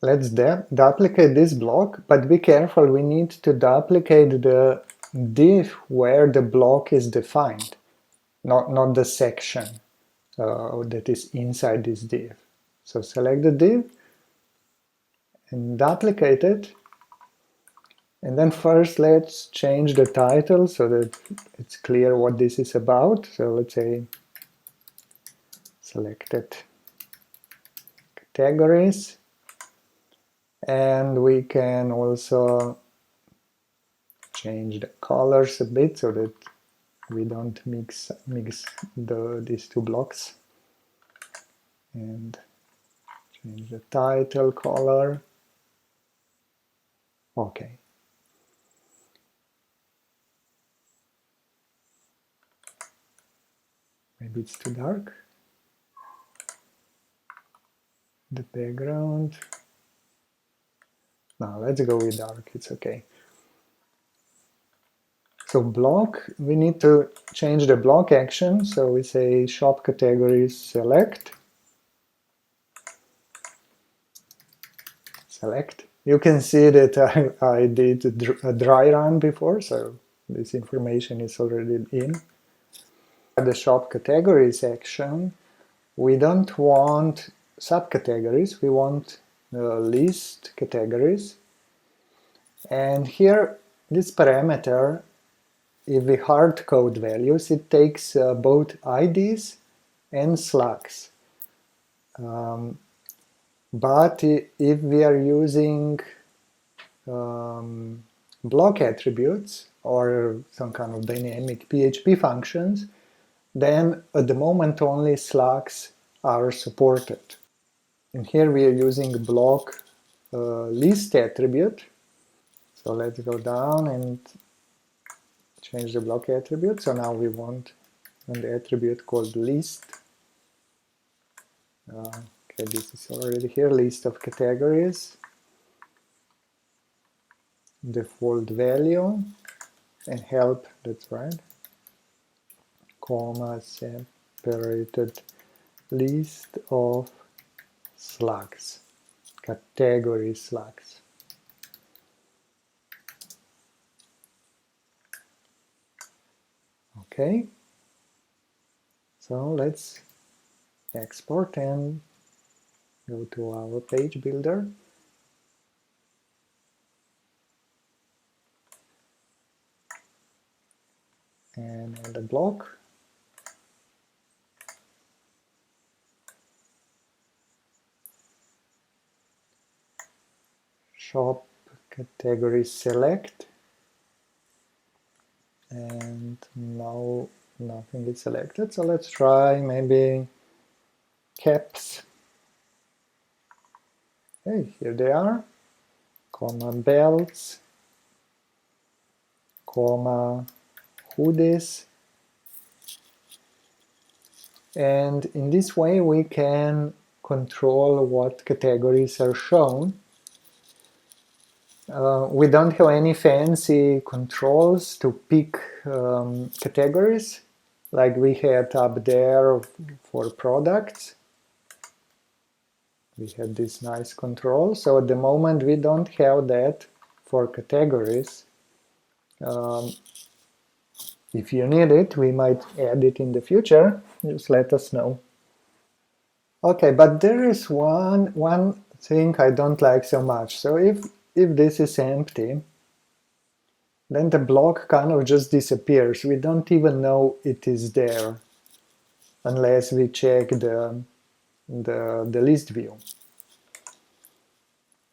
let's duplicate this block, but be careful, we need to duplicate the div where the block is defined, not the section that is inside this div. So select the div and duplicate it, and then first let's change the title so that it's clear what this is about. So let's say selected categories, and we can also change the colors a bit so that we don't mix these two blocks, and change the title color. Okay. Maybe it's too dark. The background. No, let's go with dark, it's okay. So block, we need to change the block action, so we say shop categories select. Select. You can see that I did a dry run before, so this information is already in. The shop categories action, we don't want subcategories, we want list categories. And here, this parameter, if we hard code values, it takes both IDs and slugs. But if we are using block attributes or some kind of dynamic PHP functions, then at the moment only slugs are supported. And here we are using block list attribute. So let's go down and change the block attribute. So now we want an attribute called list. Okay, this is already here, list of categories. Default value and help, that's right. Comma, separated list of slugs, category slugs. Okay, so let's export and go to our page builder. And add a block. Shop category select. And now nothing is selected, so let's try maybe caps. Okay, here they are, comma belts, comma hoodies, and in this way we can control what categories are shown. We don't have any fancy controls to pick categories like we had up there for products. We have this nice control, so at the moment we don't have that for categories. If you need it, we might add it in the future, just let us know. Okay, but there is one thing I don't like so much. So if this is empty, then the block kind of just disappears. We don't even know it is there unless we check the list view.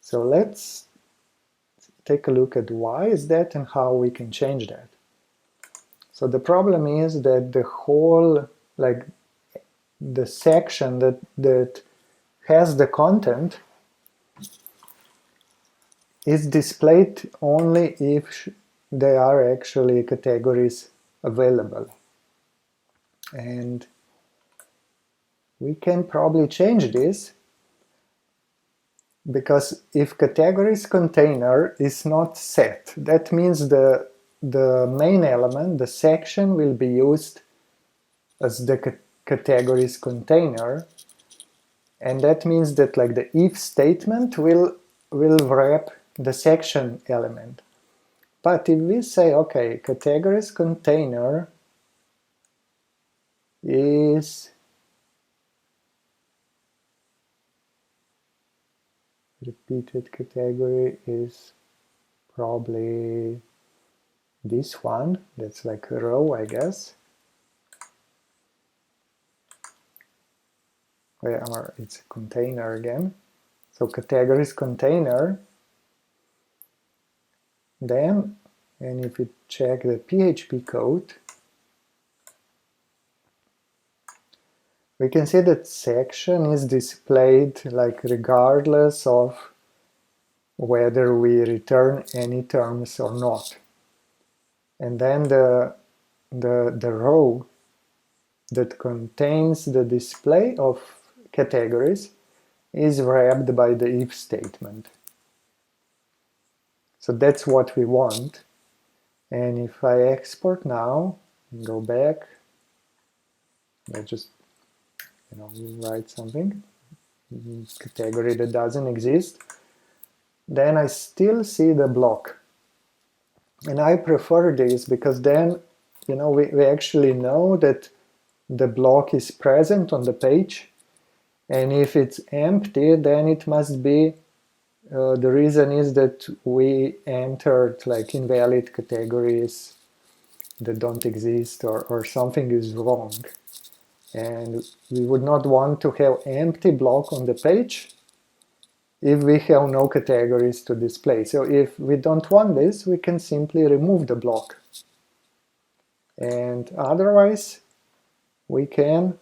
So let's take a look at why is that and how we can change that. So the problem is that the whole, like the section that has the content is displayed only if there are actually categories available. And we can probably change this, because if categories container is not set, that means the main element, the section, will be used as the categories container, And that means that like the if statement will wrap the section element. But if we say, okay, categories container is repeated category is probably this one, that's like a row, I guess. Or it's a container again. So categories container, then, and if we check the PHP code, we can see that section is displayed like regardless of whether we return any terms or not. And then the row that contains the display of categories is wrapped by the if statement. So that's what we want. And if I export now, go back, I just write something, category that doesn't exist, then I still see the block. And I prefer this because then we actually know that the block is present on the page, and if it's empty, then it must be the reason is that we entered like invalid categories that don't exist, or something is wrong. And we would not want to have empty block on the page if we have no categories to display. So if we don't want this, we can simply remove the block. And otherwise, we can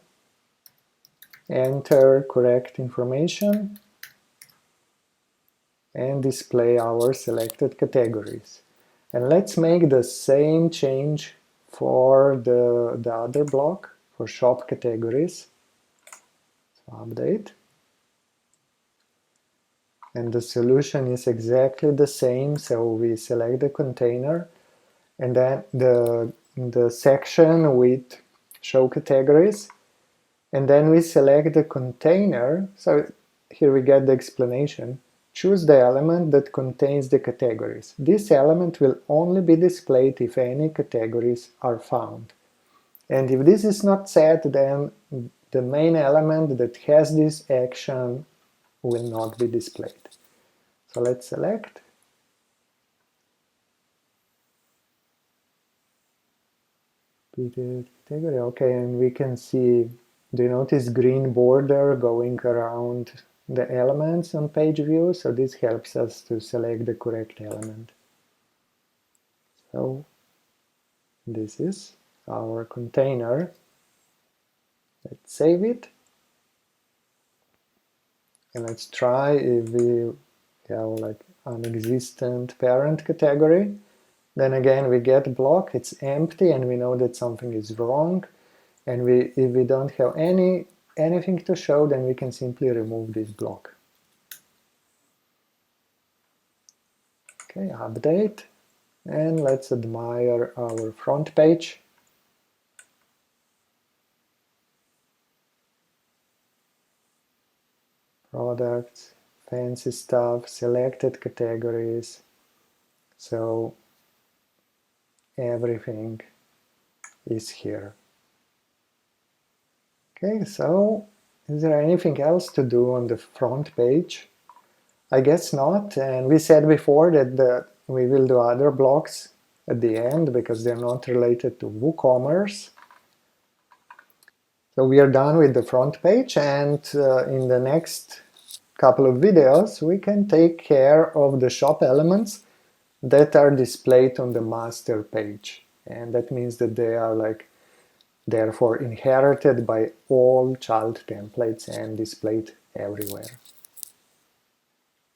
enter correct information and display our selected categories. And let's make the same change for the other block, for shop categories. So update. And the solution is exactly the same. So we select the container, and then the section with show categories, and then we select the container. So here we get the explanation. Choose the element that contains the categories. This element will only be displayed if any categories are found. And if this is not set, then the main element that has this action will not be displayed. So let's select. Category, okay, and we can see, do you notice green border going around the elements on page view? So this helps us to select the correct element. So this is our container. Let's save it. And let's try if we have like an existent parent category. Then again, we get block, it's empty, and we know that something is wrong. And if we don't have anything to show, then we can simply remove this block. Okay, update, and let's admire our front page. Products, fancy stuff, selected categories. So everything is here. Okay, so is there anything else to do on the front page? I guess not, and we said before that we will do other blocks at the end because they're not related to WooCommerce. So we are done with the front page, and in the next couple of videos we can take care of the shop elements that are displayed on the master page. And that means that they are like therefore inherited by all child templates and displayed everywhere.